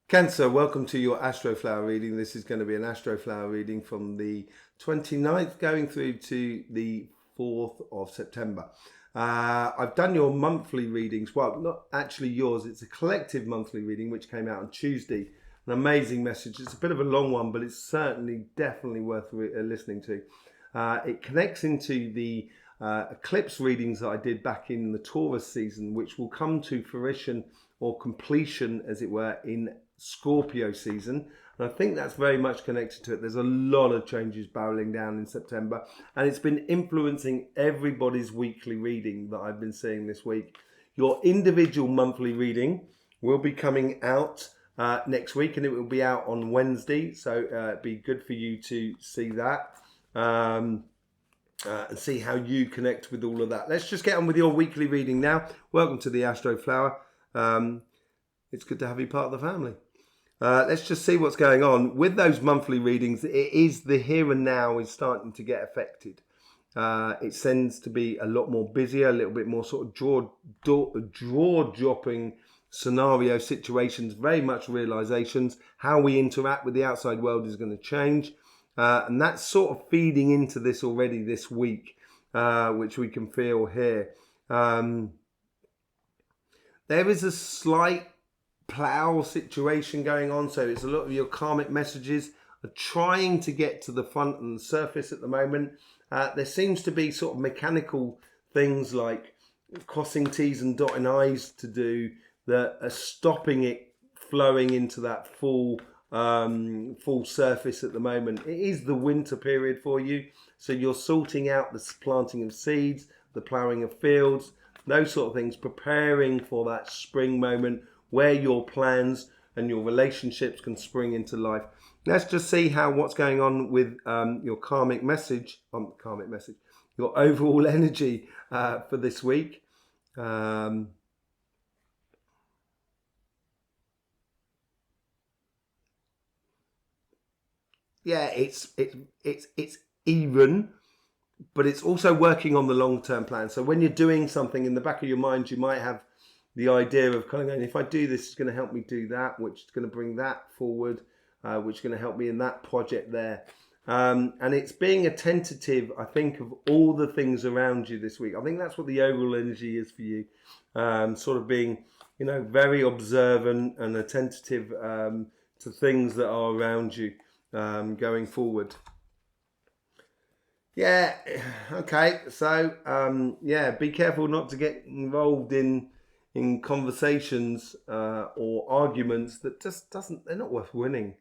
Cancer, welcome to your Astroflower reading. This is going to be an Astroflower reading from the 29th going through to the 4th of September. I've done your monthly readings. Well, not actually yours. It's a collective monthly reading which came out on Tuesday. An amazing message. It's a bit of a long one, but it's certainly definitely worth listening to. It connects into the eclipse readings that I did back in the Taurus season, which will come to fruition or completion, as it were, in Scorpio season. And I think that's very much connected to it. There's a lot of changes barreling down in September, and it's been influencing everybody's weekly reading that I've been seeing this week. Your individual monthly reading will be coming out next week, and it will be out on Wednesday, so it'd be good for you to see that and see how you connect with all of that. Let's just get on with your weekly reading now. Welcome to the Astroflower. It's good to have you part of the family. Let's just see what's going on with those monthly readings. It is the here and now is starting to get affected. It tends to be a lot more busier, a little bit more sort of draw dropping scenario situations, very much realizations. How we interact with the outside world is going to change. And that's sort of feeding into this already this week, which we can feel here. There is a slight plow situation going on, so it's a lot of your karmic messages are trying to get to the front and the surface at the moment. There seems to be sort of mechanical things like crossing T's and dotting I's to do that are stopping it flowing into that full surface at the moment. It is the winter period for you, so you're sorting out the planting of seeds, the ploughing of fields, those sort of things, preparing for that spring moment where your plans and your relationships can spring into life. Let's just see what's going on with your karmic message, your overall energy for this week. Yeah, it's even, but it's also working on the long-term plan. So when you're doing something, in the back of your mind, you might have the idea of kind of going, if I do this, it's going to help me do that, which is going to bring that forward, which is going to help me in that project there. And it's being attentive, I think, of all the things around you this week. I think that's what the overall energy is for you. Sort of being, very observant and attentive to things that are around you going forward. Yeah, okay. So, be careful not to get involved in conversations or arguments that just they're not worth winning.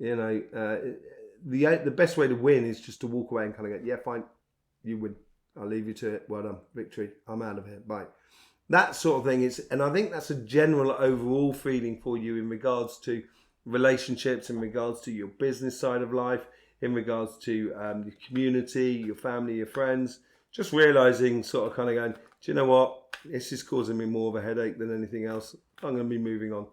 The best way to win is just to walk away and kind of go, yeah, fine, you win. I'll leave you to it. Well done. Victory. I'm out of here. Bye. That sort of thing is, and I think that's a general overall feeling for you in regards to relationships, in regards to your business side of life, in regards to your community, your family, your friends. Just realizing, sort of kind of going, do you know what? This is causing me more of a headache than anything else. I'm going to be moving on.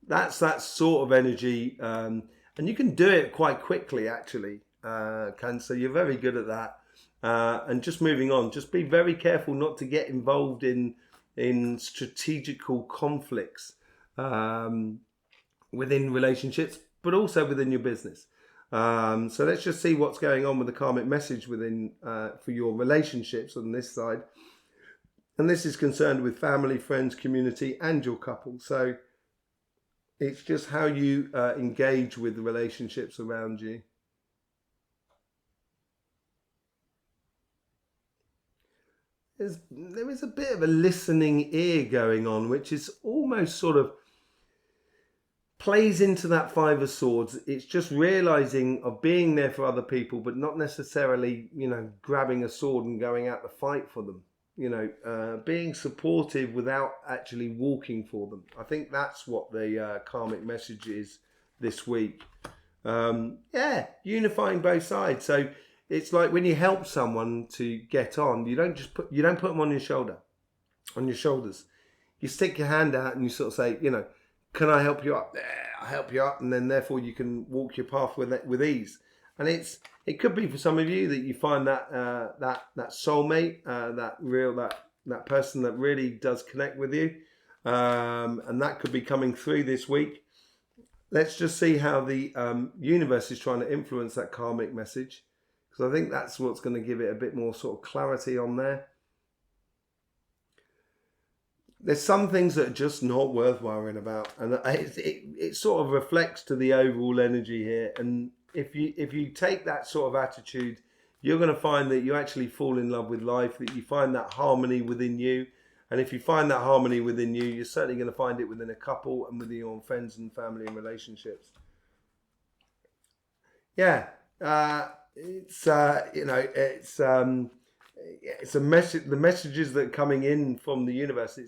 That's that sort of energy. And you can do it quite quickly, actually, Cancer. You're very good at that. And just moving on. Just be very careful not to get involved in strategical conflicts within relationships, but also within your business. So let's just see what's going on with the karmic message within for your relationships on this side. And this is concerned with family, friends, community, and your couple. So it's just how you engage with the relationships around you. There is a bit of a listening ear going on, which is almost sort of plays into that Five of Swords. It's just realizing of being there for other people, but not necessarily, grabbing a sword and going out to fight for them. Being supportive without actually walking for them. I think that's what the karmic message is this week. Unifying both sides. So it's like when you help someone to get on, you don't put them on your shoulders. You stick your hand out and you sort of say, can I help you up? I'll help you up, and then therefore you can walk your path with ease. And it could be for some of you that you find that soulmate, that person that really does connect with you, and that could be coming through this week. Let's just see how the universe is trying to influence that karmic message, because I think that's what's going to give it a bit more sort of clarity on there. There's some things that are just not worth worrying about, and it sort of reflects to the overall energy here. And if you take that sort of attitude, you're going to find that you actually fall in love with life, that you find that harmony within you. And if you find that harmony within you, you're certainly going to find it within a couple and within your own friends and family and relationships. Yeah, it's it's a message. The messages that are coming in from the universe,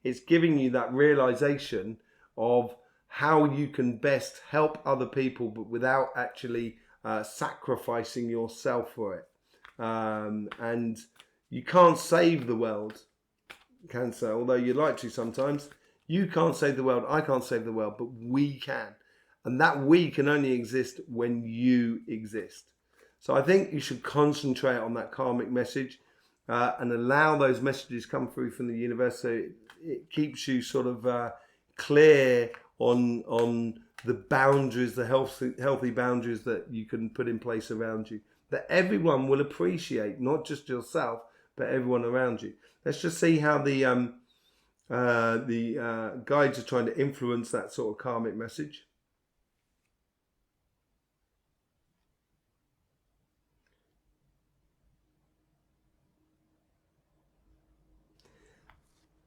it's giving you that realization of how you can best help other people, but without actually sacrificing yourself for it. And you can't save the world, Cancer, although you'd like to sometimes. You can't save the world. I can't save the world, but we can. And that we can only exist when you exist. So I think you should concentrate on that karmic message and allow those messages come through from the universe, so it keeps you sort of clear on the boundaries, the healthy boundaries that you can put in place around you, that everyone will appreciate, not just yourself, but everyone around you. Let's just see how the guides are trying to influence that sort of karmic message.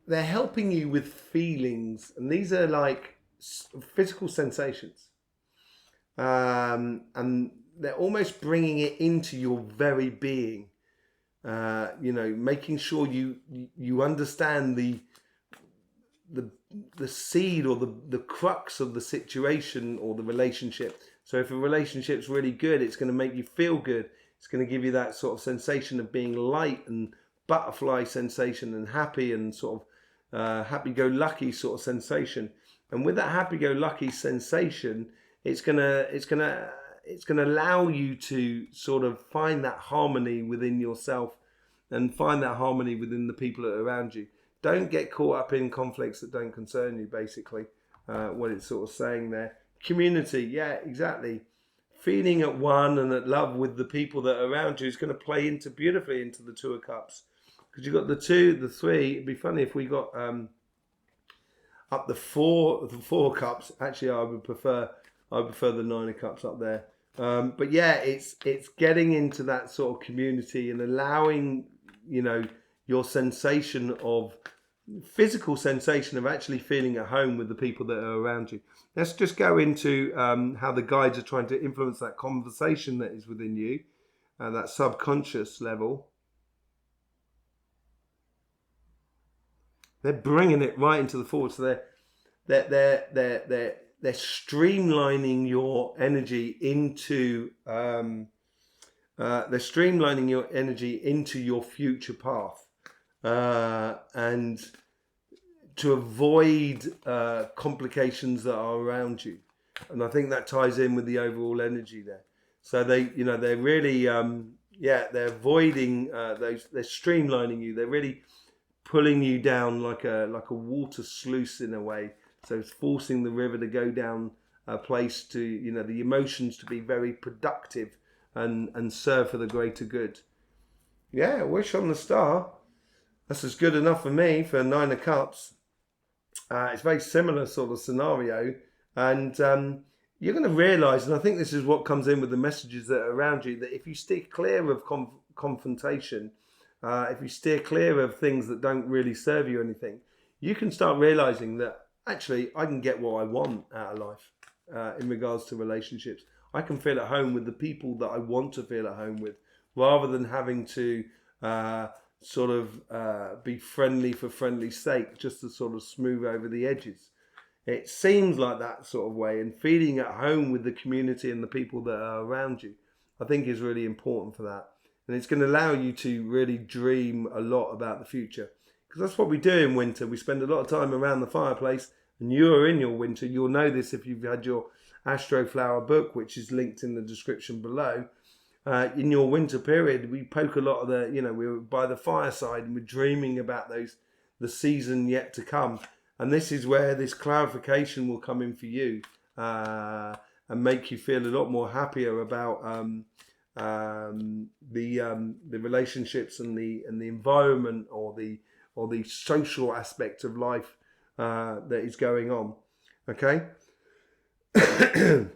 They're helping you with feelings, and these are like physical sensations, and they're almost bringing it into your very being. Making sure you understand the seed or the crux of the situation or the relationship. So if a relationship's really good, it's going to make you feel good. It's going to give you that sort of sensation of being light and butterfly sensation and happy and sort of happy-go-lucky sort of sensation. And with that happy-go-lucky sensation, it's gonna allow you to sort of find that harmony within yourself and find that harmony within the people that are around you. Don't get caught up in conflicts that don't concern you, basically, what it's sort of saying there. Community, yeah, exactly. Feeling at one and at love with the people that are around you is going to play beautifully into the Two of Cups. Because you've got the 2, the 3. It'd be funny if we got up the 4 cups. Actually, I would prefer the 9 of Cups up there. But yeah, it's getting into that sort of community and allowing, your physical sensation of actually feeling at home with the people that are around you. Let's just go into how the guides are trying to influence that conversation that is within you, that subconscious level. They're bringing it right into the forward. So they're streamlining your energy into your future path, and to avoid complications that are around you. And I think that ties in with the overall energy there. So they're really they're avoiding those. They're streamlining you. They're really pulling you down like a water sluice in a way. So it's forcing the river to go down a place to, the emotions to be very productive and serve for the greater good. Yeah, wish on the star. That's as good enough for me for 9 of Cups. It's a very similar sort of scenario. And you're going to realise, and I think this is what comes in with the messages that are around you, that if you stay clear of confrontation, if you steer clear of things that don't really serve you anything, you can start realising that actually I can get what I want out of life in regards to relationships. I can feel at home with the people that I want to feel at home with, rather than having to be friendly for friendly's sake, just to sort of smooth over the edges. It seems like that sort of way, and feeling at home with the community and the people that are around you, I think is really important for that. And it's going to allow you to really dream a lot about the future. Because that's what we do in winter. We spend a lot of time around the fireplace, and you are in your winter. You'll know this if you've had your Astroflower book, which is linked in the description below. In your winter period, we poke a lot of we're by the fireside and we're dreaming about the season yet to come. And this is where this clarification will come in for you. and make you feel a lot more happier about the relationships and the environment, or the social aspect of life that is going on. Okay, because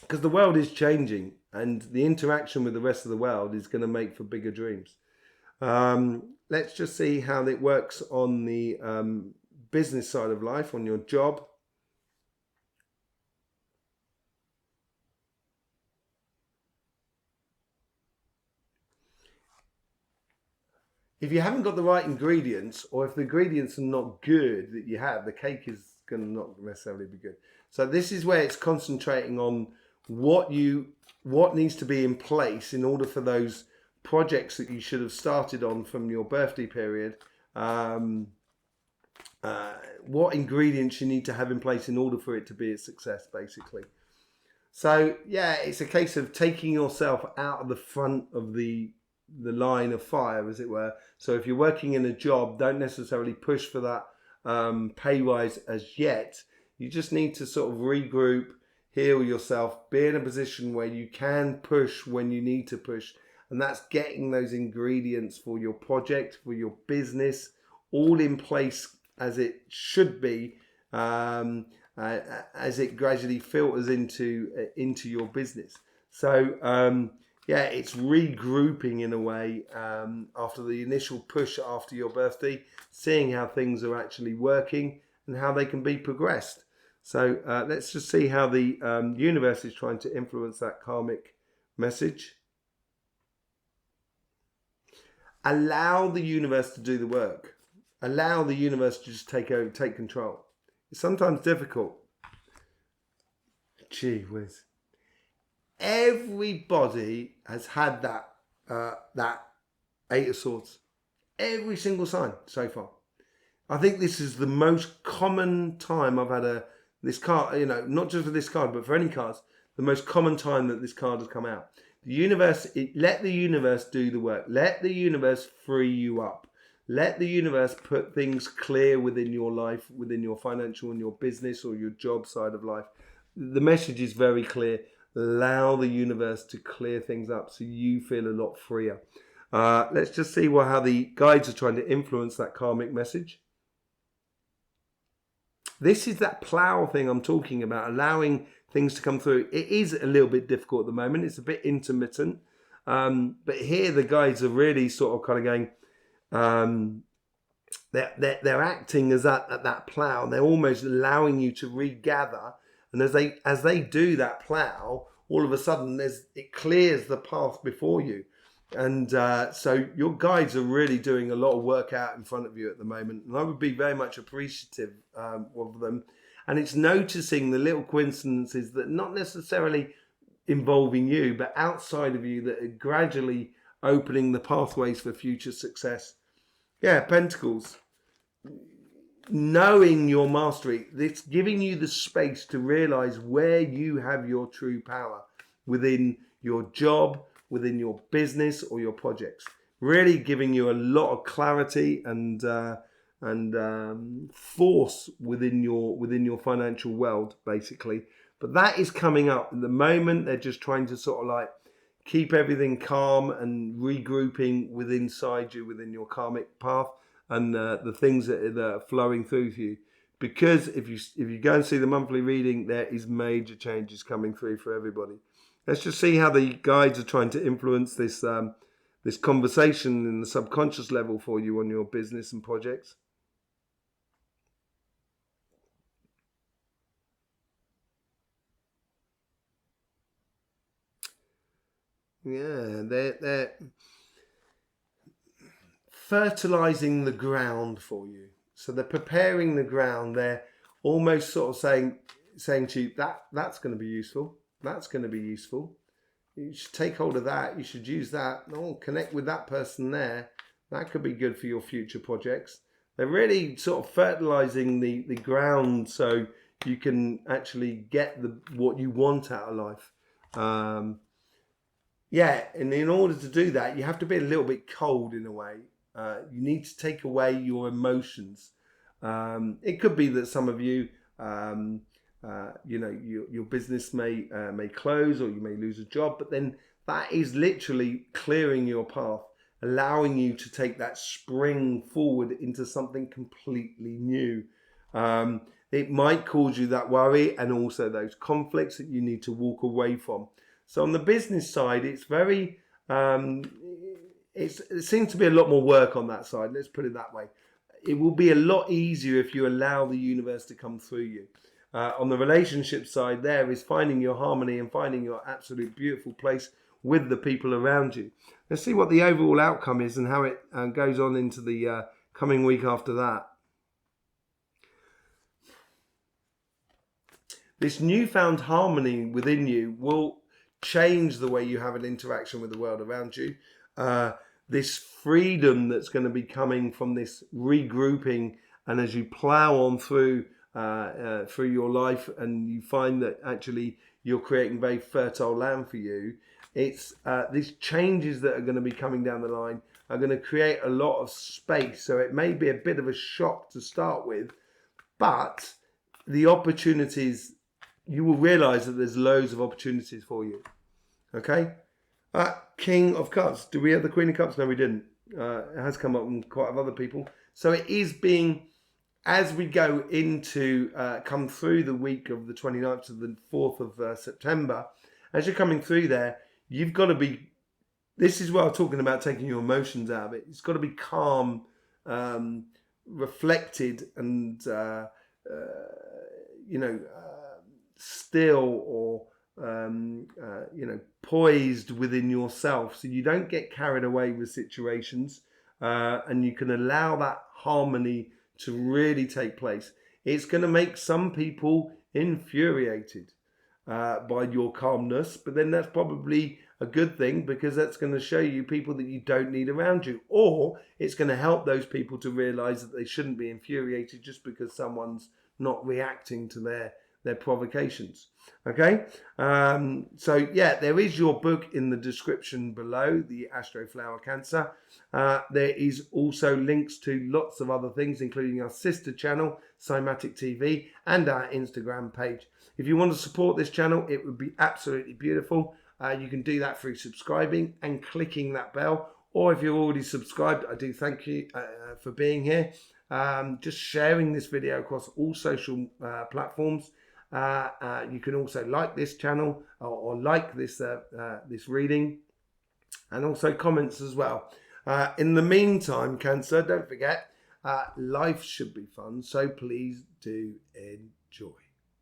the world is changing, and the interaction with the rest of the world is going to make for bigger dreams. Let's just see how it works on the business side of life, on your job. If you haven't got the right ingredients, or if the ingredients are not good that you have, the cake is going to not necessarily be good. So this is where it's concentrating on what needs to be in place in order for those projects that you should have started on from your birthday period. What ingredients you need to have in place in order for it to be a success, basically. So yeah, it's a case of taking yourself out of the front of the line of fire, as it were. So if you're working in a job, don't necessarily push for that pay rise as yet. You just need to sort of regroup, heal yourself, be in a position where you can push when you need to push. And that's getting those ingredients for your project, for your business, all in place as it should be, as it gradually filters into your business. So yeah, it's regrouping in a way after the initial push after your birthday, seeing how things are actually working and how they can be progressed. So let's just see how the universe is trying to influence that karmic message. Allow the universe to do the work. Allow the universe to just take over, take control. It's sometimes difficult. Gee whiz. Everybody has had that Eight of Swords. Every single sign so far. I think this is the most common time I've had this card, not just for this card, but for any cards, the most common time that this card has come out. The universe, let the universe do the work. Let the universe free you up. Let the universe put things clear within your life, within your financial and your business or your job side of life. The message is very clear. Allow the universe to clear things up so you feel a lot freer. Let's just see how the guides are trying to influence that karmic message. This is that plow thing I'm talking about, allowing things to come through. It is a little bit difficult at the moment. It's a bit intermittent. But here the guides are really sort of kind of going, they're acting as that plow. They're almost allowing you to regather. And as they do that plow, all of a sudden it clears the path before you. And so your guides are really doing a lot of work out in front of you at the moment. And I would be very much appreciative of them. And it's noticing the little coincidences that not necessarily involving you, but outside of you, that are gradually opening the pathways for future success. Yeah, Pentacles. Knowing your mastery, it's giving you the space to realize where you have your true power within your job, within your business or your projects. Really giving you a lot of clarity and force within your financial world, basically. But that is coming up at the moment. They're just trying to sort of like keep everything calm and regrouping inside you, within your karmic path. And the things that are flowing through to you, because if you go and see the monthly reading, there is major changes coming through for everybody. Let's just see how the guides are trying to influence this this conversation in the subconscious level for you on your business and projects. Yeah, they're fertilizing the ground for you. So they're preparing the ground. They're almost sort of saying to you, that's going to be useful. That's going to be useful. You should take hold of that. You should use that. Oh, connect with that person there. That could be good for your future projects. They're really sort of fertilizing the ground so you can actually get what you want out of life. Yeah, and in order to do that, you have to be a little bit cold in a way. You need to take away your emotions. It could be that some of you your business may close, or you may lose a job, but then that is literally clearing your path, allowing you to take that spring forward into something completely new. It might cause you that worry and also those conflicts that you need to walk away from. So on the business side, it's very, it seems to be a lot more work on that side. Let's put it that way. It will be a lot easier if you allow the universe to come through you. On the relationship side, there is finding your harmony and finding your absolute beautiful place with the people around you. Let's see what the overall outcome is and how it goes on into the coming week after that. This newfound harmony within you will change the way you have an interaction with the world around you. This freedom that's going to be coming from this regrouping, and as you plow on through your life and you find that actually you're creating very fertile land for you, it's these changes that are going to be coming down the line are going to create a lot of space. So it may be a bit of a shock to start with, but the opportunities, you will realize that there's loads of opportunities for you. Okay? King of Cups. Do we have the Queen of Cups? No, we didn't. It has come up in quite a lot of other people. So it is being, as we go into, come through the week of the 29th to the 4th of September, as you're coming through there, you've got to be, this is what I'm talking about, taking your emotions out of it. It's got to be calm, reflected, and, still, or poised within yourself, so you don't get carried away with situations, and you can allow that harmony to really take place. It's going to make some people infuriated by your calmness, but then that's probably a good thing, because that's going to show you people that you don't need around you, or it's going to help those people to realize that they shouldn't be infuriated just because someone's not reacting to their provocations. Okay, so yeah, there is your book in the description below, the Astroflower Cancer. There is also links to lots of other things, including our sister channel, Cymatic TV, and our Instagram page. If you want to support this channel, it would be absolutely beautiful. You can do that through subscribing and clicking that bell, or if you're already subscribed, I do thank you for being here. Just sharing this video across all social platforms. You can also like this channel, or like this reading, and also comments as well. In the meantime, Cancer, don't forget, life should be fun, so please do enjoy.